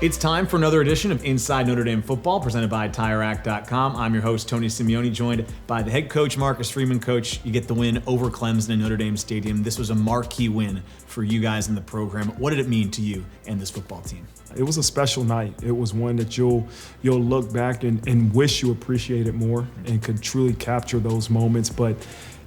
It's time for another edition of Inside Notre Dame Football, presented by TireRack.com. I'm your host, Tony Simeone, joined by the head coach, Marcus Freeman. Coach, you get the win over Clemson in Notre Dame Stadium. This was a marquee win for you guys in the program. What did it mean to you and this football team? It was a special night. It was one that you'll look back and wish you appreciated more and could truly capture those moments. But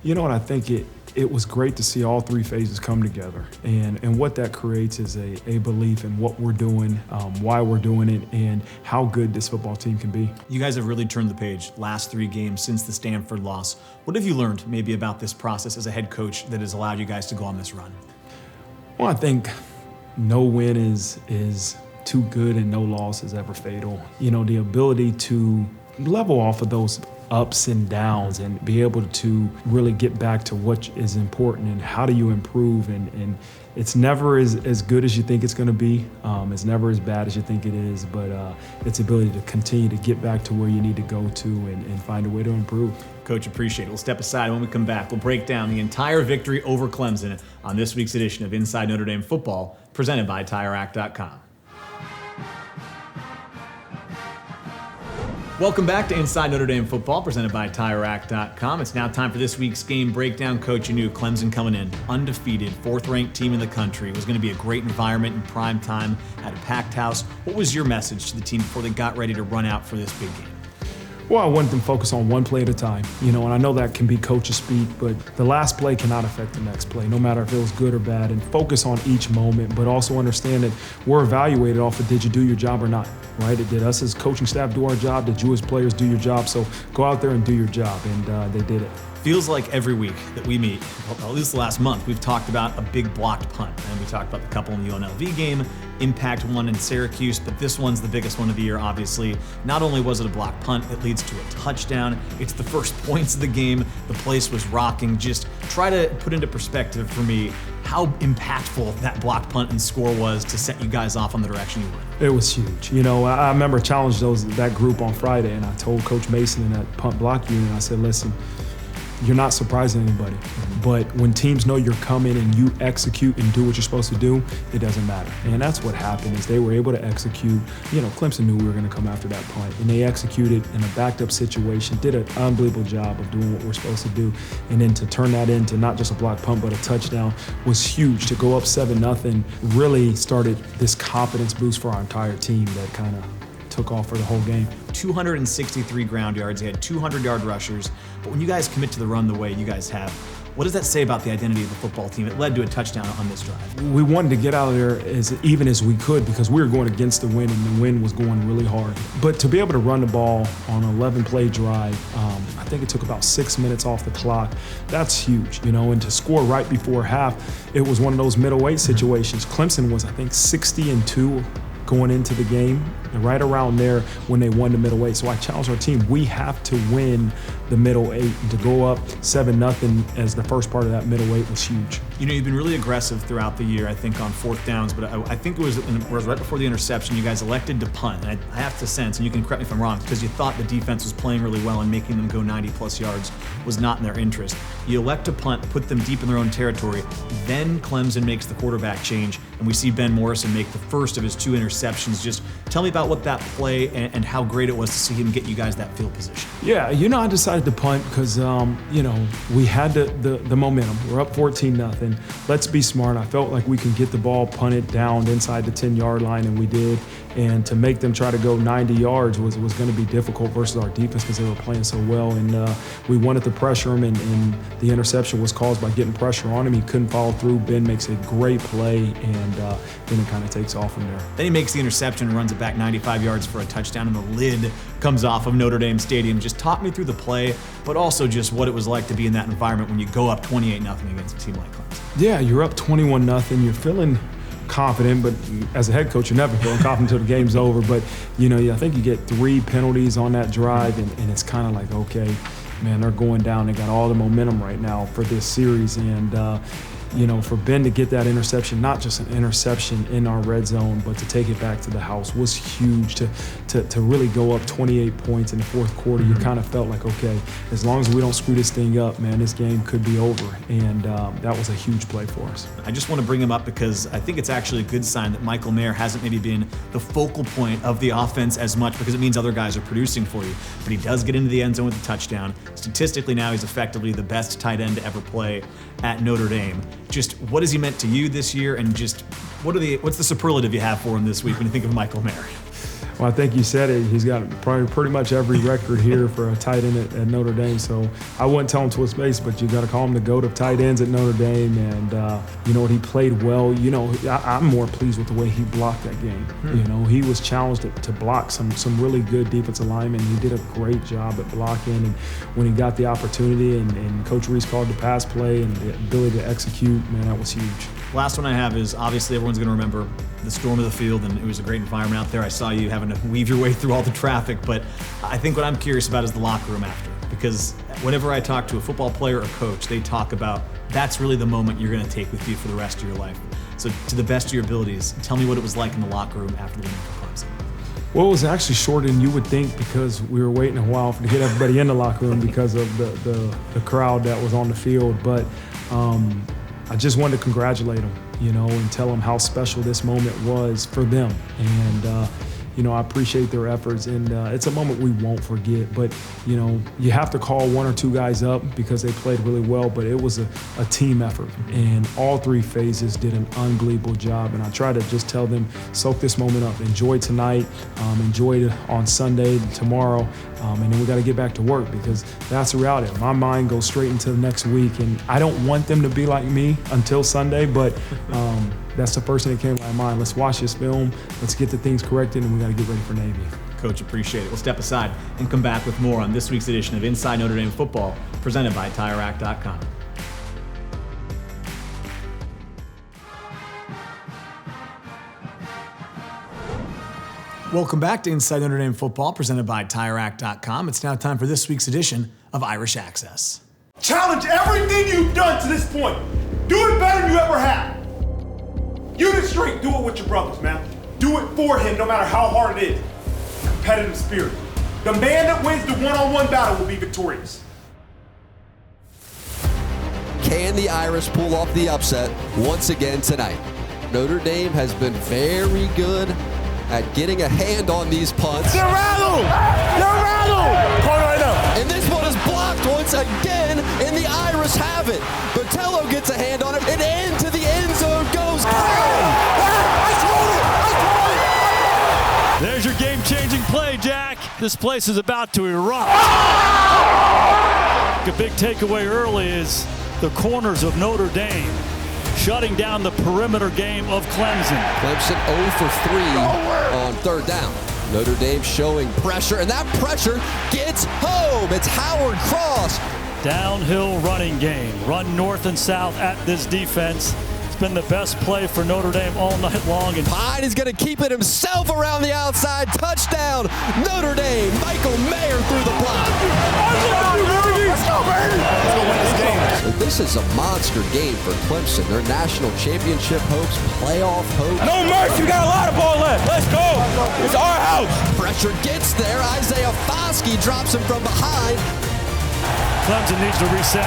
you know what, I think it was great to see all three phases come together. And what that creates is a belief in what we're doing, why we're doing it, and how good this football team can be. You guys have really turned the page last 3 games since the Stanford loss. What have you learned maybe about this process as a head coach that has allowed you guys to go on this run? Well, I think no win is too good and no loss is ever fatal. You know, the ability to level off of those ups and downs and be able to really get back to what is important and how do you improve, and it's never as good as you think it's going to be. It's never as bad as you think it is, but it's the ability to continue to get back to where you need to go to and find a way to improve. Coach, appreciate it. We'll step aside. When we come back, we'll break down the entire victory over Clemson on this week's edition of Inside Notre Dame Football, presented by TireRack.com. Welcome back to Inside Notre Dame Football, presented by TireRack.com. It's now time for this week's game breakdown. Coach, you knew Clemson coming in, undefeated, 4th-ranked team in the country. It was going to be a great environment in prime time at a packed house. What was your message to the team before they got ready to run out for this big game? Well, I wanted them to focus on one play at a time, and I know that can be coach's speak, but the last play cannot affect the next play, no matter if it was good or bad, and focus on each moment, but also understand that we're evaluated off of did you do your job or not, right? Did us as coaching staff do our job? Did you as players do your job? So go out there and do your job, and they did it. Feels like every week that we meet, well, at least the last month, we've talked about a big blocked punt. And we talked about the couple in the UNLV game, impact one in Syracuse, but this one's the biggest one of the year, obviously. Not only was it a blocked punt, it leads to a touchdown. It's the first points of the game. The place was rocking. Just try to put into perspective for me how impactful that blocked punt and score was to set you guys off on the direction you went. It was huge. I remember I challenged that group on Friday, and I told Coach Mason in that punt block unit, I said, listen, you're not surprising anybody, but when teams know you're coming and you execute and do what you're supposed to do, it doesn't matter. And that's what happened is they were able to execute. Clemson knew we were going to come after that punt, and they executed in a backed up situation, did an unbelievable job of doing what we're supposed to do. And then to turn that into not just a blocked punt, but a touchdown was huge. To go up 7-0 really started this confidence boost for our entire team that kind of took off for the whole game. 263 ground yards. They had 200-yard rushers. But when you guys commit to the run the way you guys have, what does that say about the identity of the football team? It led to a touchdown on this drive. We wanted to get out of there as even as we could because we were going against the wind, and the wind was going really hard. But to be able to run the ball on an 11-play drive, I think it took about 6 minutes off the clock. That's huge, and to score right before half, it was one of those middleweight situations. Clemson was, I think, 60-2 going into the game, and right around there when they won the middleweight. So I challenged our team, we have to win the middle 8, and to go up 7-0 as the first part of that middleweight was huge. You've been really aggressive throughout the year, I think, on 4th downs, but I think it was right before the interception, you guys elected to punt. And I have to sense, and you can correct me if I'm wrong, because you thought the defense was playing really well and making them go 90-plus yards was not in their interest. You elect to punt, put them deep in their own territory. Then Clemson makes the quarterback change, and we see Ben Morrison make the first of his 2 interceptions. Just tell me about what that play and how great it was to see him get you guys that field position. Yeah, I decided to punt because, we had the momentum. We're up 14-0. Let's be smart. I felt like we can get the ball punted down inside the 10-yard line, and we did. And to make them try to go 90 yards was going to be difficult versus our defense because they were playing so well. And we wanted to pressure him, and the interception was caused by getting pressure on him. He couldn't follow through. Ben makes a great play, and then it kind of takes off from there. Then he makes the interception and runs it back 95 yards for a touchdown, and the lid comes off of Notre Dame Stadium. Just talk me through the play, but also just what it was like to be in that environment when you go up 28-0 against a team like Clemson. Yeah, you're up 21-0. You're feeling confident, but as a head coach, you're never feeling confident until the game's over. But, I think you get 3 penalties on that drive, and it's kind of like, okay, man, they're going down. They got all the momentum right now for this series. And for Ben to get that interception, not just an interception in our red zone, but to take it back to the house was huge. To really go up 28 points in the fourth quarter, you kind of felt like, okay, as long as we don't screw this thing up, man, this game could be over. And that was a huge play for us. I just want to bring him up because I think it's actually a good sign that Michael Mayer hasn't maybe been the focal point of the offense as much, because it means other guys are producing for you. But he does get into the end zone with a touchdown. Statistically now, he's effectively the best tight end to ever play at Notre Dame. Just what has he meant to you this year, and just what's the superlative you have for him this week when you think of Michael Mayer? Well, I think you said it. He's got probably pretty much every record here for a tight end at Notre Dame. So I wouldn't tell him to his face, but you got to call him the GOAT of tight ends at Notre Dame. And you know what? He played well. I'm more pleased with the way he blocked that game. He was challenged to block some really good defensive linemen. He did a great job at blocking. And when he got the opportunity and Coach Reese called the pass play and the ability to execute, man, that was huge. Last one I have is, obviously everyone's going to remember the storm of the field, and it was a great environment out there. I saw you having to weave your way through all the traffic, but I think what I'm curious about is the locker room after, because whenever I talk to a football player or coach, they talk about that's really the moment you're going to take with you for the rest of your life. So to the best of your abilities, tell me what it was like in the locker room after the win for Clemson. Well, it was actually shorter than you would think, because we were waiting a while to get everybody in the locker room because of the crowd that was on the field. But I just wanted to congratulate them, and tell them how special this moment was for them. And, I appreciate their efforts, and it's a moment we won't forget. But, you have to call one or two guys up because they played really well, but it was a team effort. And all three phases did an unbelievable job. And I try to just tell them, soak this moment up, enjoy tonight, enjoy it on Sunday, tomorrow, and then we got to get back to work, because that's the reality. My mind goes straight into the next week, and I don't want them to be like me until Sunday, but that's the first thing that came to my mind. Let's watch this film, let's get the things corrected, and we got to get ready for Navy. Coach, appreciate it. We'll step aside and come back with more on this week's edition of Inside Notre Dame Football, presented by TireRack.com. Welcome back to Inside Notre Dame Football, presented by TireRack.com. It's now time for this week's edition of Irish Access. Challenge everything you've done to this point. Do it better than you ever have. Unit strength, do it with your brothers, man. Do it for him, no matter how hard it is. Competitive spirit. The man that wins the one-on-one battle will be victorious. Can the Irish pull off the upset once again tonight? Notre Dame has been very good at getting a hand on these punts. They're rattled! They're rattled! Call right now. And this one is blocked once again, and the Irish have it. Botello gets a hand on it, and into the end zone goes. There's your game-changing play, Jack. This place is about to erupt. A big takeaway early is the corners of Notre Dame shutting down the perimeter game of Clemson. Clemson 0 for 3 on third down. Notre Dame showing pressure, and that pressure gets home. It's Howard Cross. Downhill running game. Run north and south at this defense. It's been the best play for Notre Dame all night long. And Pine is going to keep it himself around the outside. Touchdown, Notre Dame. Michael Mayer through the block. Let's go, baby! Let's go win this game. This is a monster game for Clemson. Their national championship hopes, playoff hopes. No mercy, we got a lot of ball left. Let's go. It's our house. Pressure gets there. Isaiah Foskey drops him from behind. Clemson needs to reset.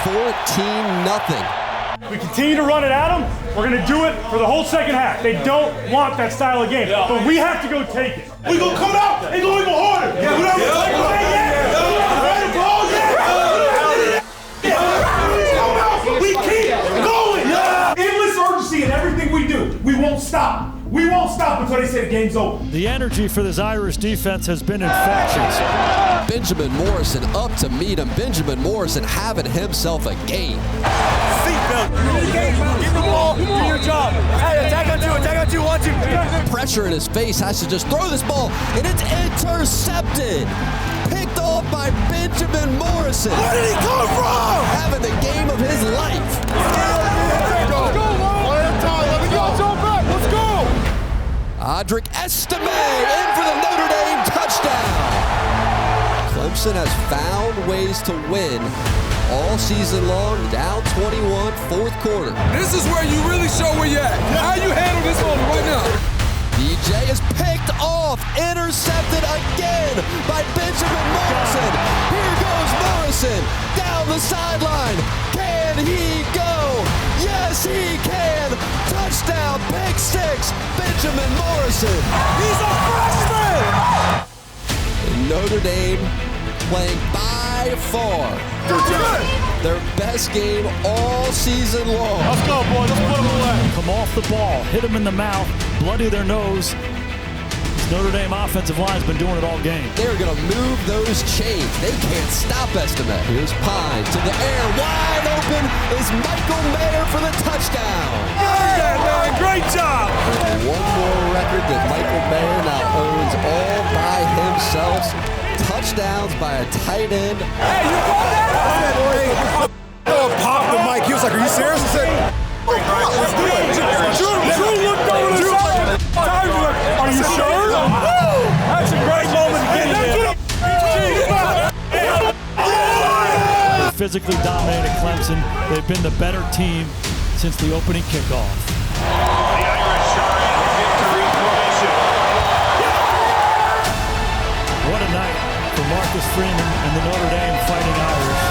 14-0. We continue to run it at them. We're going to do it for the whole second half. They don't want that style of game, but we have to go take it. We're going to come out and go even harder. Yeah, we don't We keep going. Endless urgency in everything we do. We won't stop. We won't stop until they say the game's over. The energy for this Irish defense has been infectious. Benjamin Morrison up to meet him. Benjamin Morrison having himself a game. Seatbelt. Get the ball. Do your job. Hey, attack on two, 1, 2. Pressure in his face, has to just throw this ball, and it's intercepted. Picked off by Benjamin Morrison. Where did he come from? Having the game of his life. Let's go. One at a time. Let me go. Jump back. Let's go. Audric Estime in for the Notre Dame touchdown. Clemson has found ways to win all season long, down 21, fourth quarter. This is where you really show where you're at. How you handle this moment right now. DJ is picked off, intercepted again by Benjamin Morrison. Here goes Morrison down the sideline. Can he go? Yes, he can. Touchdown, pick six, Benjamin Morrison. He's a freshman! Notre Dame playing by far their best game all season long. Let's go, boys. Let's put them away. Come off the ball, hit them in the mouth, bloody their nose. This Notre Dame offensive line's been doing it all game. They're going to move those chains. They can't stop Estime. Here's Pine to the air. Wide open is Michael Mayer for the touchdown. Yeah, man. Great job. One more record that Michael Mayer now owns all by himself. Touchdowns by a tight end. Hey, you caught that? Pop the mic. He was like, are you serious? I said, let's do it. Drew looked over the side. Are you sure? That's a great moment to get in. They physically dominated Clemson. They've been the better team since the opening kickoff. The Irish are in victory formation. What a night for Marcus Freeman and the Notre Dame Fighting Irish.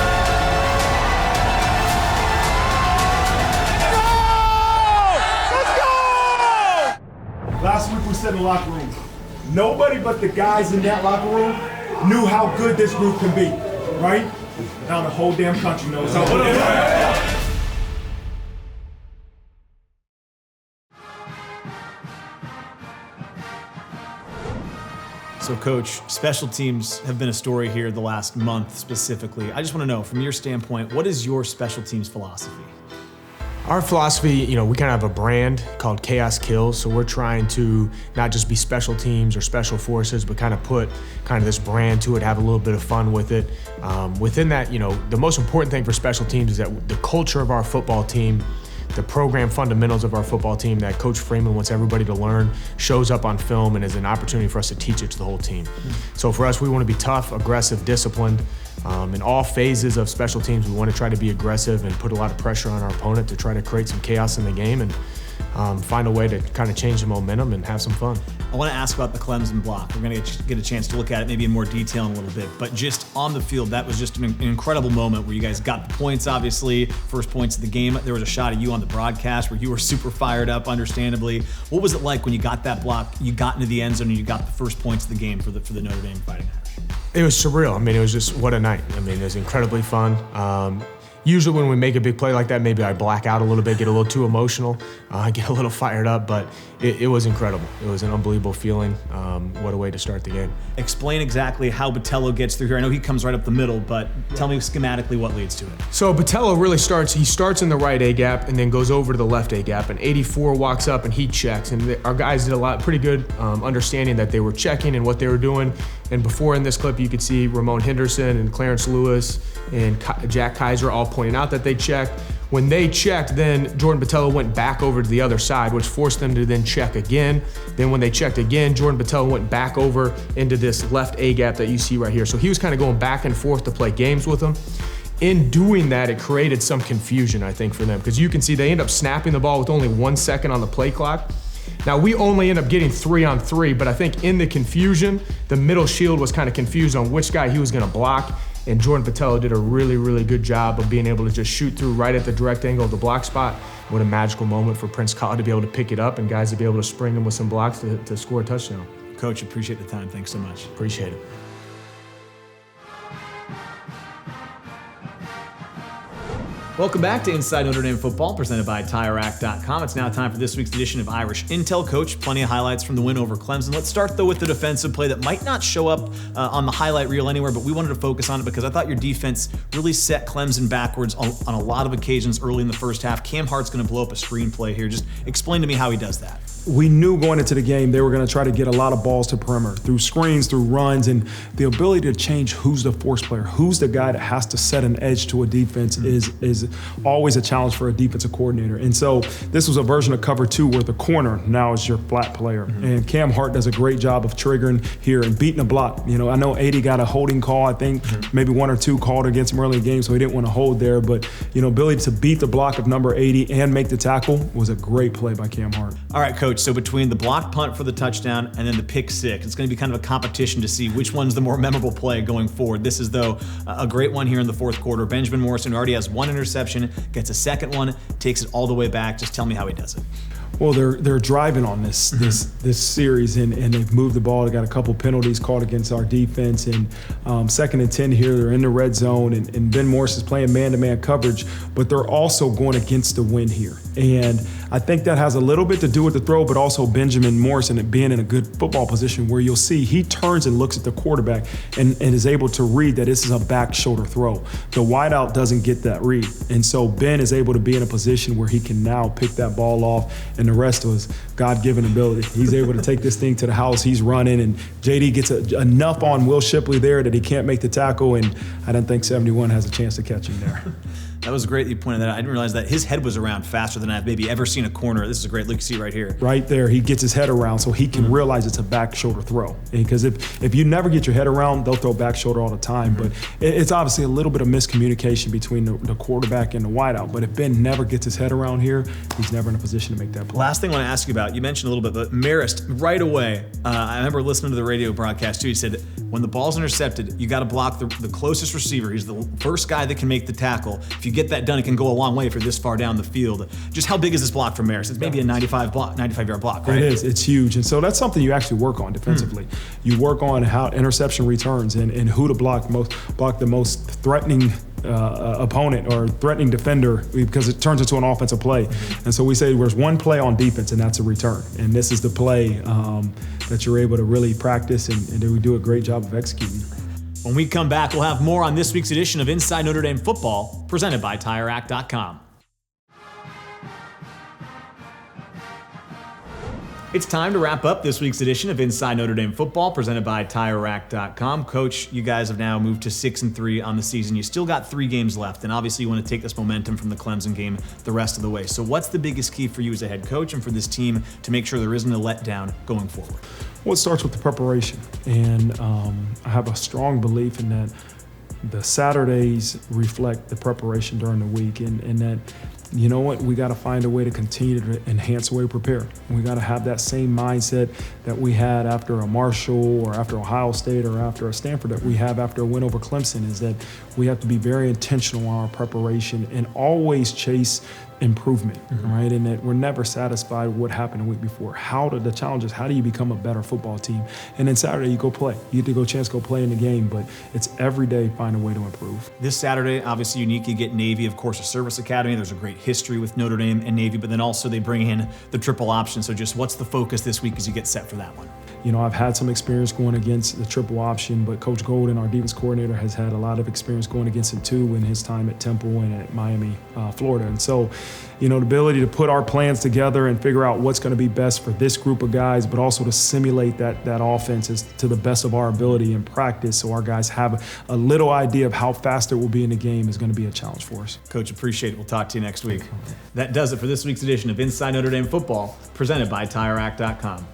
Last week we said in the locker room, nobody but the guys in that locker room knew how good this group can be, right? Now the whole damn country knows how good it is. So, Coach, special teams have been a story here the last month specifically. I just want to know, from your standpoint, what is your special teams philosophy? Our philosophy, we kind of have a brand called Chaos Kills, so we're trying to not just be special teams or special forces, but kind of put this brand to it, have a little bit of fun with it. Within that, the most important thing for special teams is that the culture of our football team, the program fundamentals of our football team that Coach Freeman wants everybody to learn shows up on film and is an opportunity for us to teach it to the whole team. So for us, we want to be tough, aggressive, disciplined. In all phases of special teams, we want to try to be aggressive and put a lot of pressure on our opponent to try to create some chaos in the game and find a way to kind of change the momentum and have some fun. I want to ask about the Clemson block. We're going to get a chance to look at it maybe in more detail in a little bit, but just on the field, that was just an incredible moment where you guys got the points, obviously, first points of the game. There was a shot of you on the broadcast where you were super fired up, understandably. What was it like when you got that block, you got into the end zone, and you got the first points of the game for the Notre Dame Fighting Irish? It was surreal. It was just, what a night. It was incredibly fun. Usually when we make a big play like that, maybe I black out a little bit, get a little too emotional, get a little fired up, but it was incredible. It was an unbelievable feeling. What a way to start the game. Explain exactly how Botello gets through here. I know he comes right up the middle, but tell me schematically what leads to it. So Botello really starts in the right A-gap and then goes over to the left A-gap, and 84 walks up and he checks. And our guys did pretty good understanding that they were checking and what they were doing. And before in this clip, you could see Ramon Henderson and Clarence Lewis and Jack Kaiser all pointing out that they checked. When they checked, then Jordan Botello went back over to the other side, which forced them to then check again. Then when they checked again, Jordan Botello went back over into this left A-gap that you see right here. So he was kind of going back and forth to play games with them. In doing that, it created some confusion, I think, for them, because you can see they end up snapping the ball with only 1 second on the play clock. Now, we only end up getting 3-on-3, but I think in the confusion, the middle shield was kind of confused on which guy he was going to block, and Jordan Botello did a really, really good job of being able to just shoot through right at the direct angle of the block spot. What a magical moment for Prince College to be able to pick it up and guys to be able to spring him with some blocks to score a touchdown. Coach, appreciate the time. Thanks so much. Appreciate it. Welcome back to Inside Notre Dame Football, presented by TireRack.com. It's now time for this week's edition of Irish Intel. Coach, plenty of highlights from the win over Clemson. Let's start, though, with the defensive play that might not show up on the highlight reel anywhere, but we wanted to focus on it because I thought your defense really set Clemson backwards on a lot of occasions early in the first half. Cam Hart's going to blow up a screen play here. Just explain to me how he does that. We knew going into the game they were going to try to get a lot of balls to perimeter through screens, through runs, and the ability to change who's the force player, who's the guy that has to set an edge to a defense is is always a challenge for a defensive coordinator. And so this was a version of cover 2 where the corner now is your flat player. And Cam Hart does a great job of triggering here and beating a block. You know, I know 80 got a holding call, I think, maybe 1 or 2 called against him early in the game, so he didn't want to hold there. But, you know, ability to beat the block of number 80 and make the tackle was a great play by Cam Hart. All right, Coach, so between the blocked punt for the touchdown and then the pick six, it's going to be kind of a competition to see which one's the more memorable play going forward. This is, though, a great one here in the fourth quarter. Benjamin Morrison already has 1 interception, gets a second one, takes it all the way back. Just tell me how he does it. Well, they're driving on this series, and they've moved the ball. They got a couple penalties called against our defense, and 2nd and 10 here. They're in the red zone, and Ben Morris is playing man-to-man coverage, but they're also going against the wind here. And I think that has a little bit to do with the throw, but also Benjamin Morrison being in a good football position where you'll see he turns and looks at the quarterback and is able to read that this is a back shoulder throw. The wideout doesn't get that read, and so Ben is able to be in a position where he can now pick that ball off, and the rest was God-given ability. He's able to take this thing to the house. He's running, and JD gets enough on Will Shipley there that he can't make the tackle, and I don't think 71 has a chance to catch him there. That was great that you pointed that out. I didn't realize that his head was around faster than I've maybe ever seen a corner. This is a great look you see right here. Right there, he gets his head around so he can realize it's a back shoulder throw. Because if you never get your head around, they'll throw back shoulder all the time. But it's obviously a little bit of miscommunication between the quarterback and the wideout. But if Ben never gets his head around here, he's never in a position to make that play. Last thing I want to ask you about, you mentioned a little bit, but Marist, right away, I remember listening to the radio broadcast too, he said, when the ball's intercepted, you got to block the closest receiver. He's the first guy that can make the tackle. If you get that done, it can go a long way if you're this far down the field. Just how big is this block for Marist? It's maybe a 95-yard block, right? It is. It's huge. And so that's something you actually work on defensively. You work on how interception returns and who to block the most threatening opponent or threatening defender, because it turns into an offensive play. And so we say there's one play on defense, and that's a return. And this is the play that you're able to really practice, and we do a great job of executing. When we come back, we'll have more on this week's edition of Inside Notre Dame Football, presented by TireRack.com. It's time to wrap up this week's edition of Inside Notre Dame Football, presented by TireRack.com. Coach, you guys have now moved to 6-3 on the season. You still got 3 games left, and obviously you want to take this momentum from the Clemson game the rest of the way. So what's the biggest key for you as a head coach and for this team to make sure there isn't a letdown going forward? Well, it starts with the preparation, and I have a strong belief in that the Saturdays reflect the preparation during the week, and that, you know what, we got to find a way to continue to enhance the way we prepare. We got to have that same mindset that we had after a Marshall or after Ohio State or after a Stanford that we have after a win over Clemson, is that we have to be very intentional on our preparation and always chase improvement, right? And that we're never satisfied with what happened the week before. The challenge is, how do you become a better football team? And then Saturday, you go play. You get to go play in the game, but it's every day find a way to improve. This Saturday, obviously unique, you get Navy, of course, a service academy. There's a great history with Notre Dame and Navy, but then also they bring in the triple option. So just what's the focus this week as you get set for that one? You know, I've had some experience going against the triple option, but Coach Golden, our defense coordinator, has had a lot of experience going against it too in his time at Temple and at Miami, Florida. And so, you know, the ability to put our plans together and figure out what's going to be best for this group of guys, but also to simulate that offense to the best of our ability in practice, so our guys have a little idea of how fast it will be in the game, is going to be a challenge for us. Coach, appreciate it. We'll talk to you next week. That does it for this week's edition of Inside Notre Dame Football, presented by TireRack.com.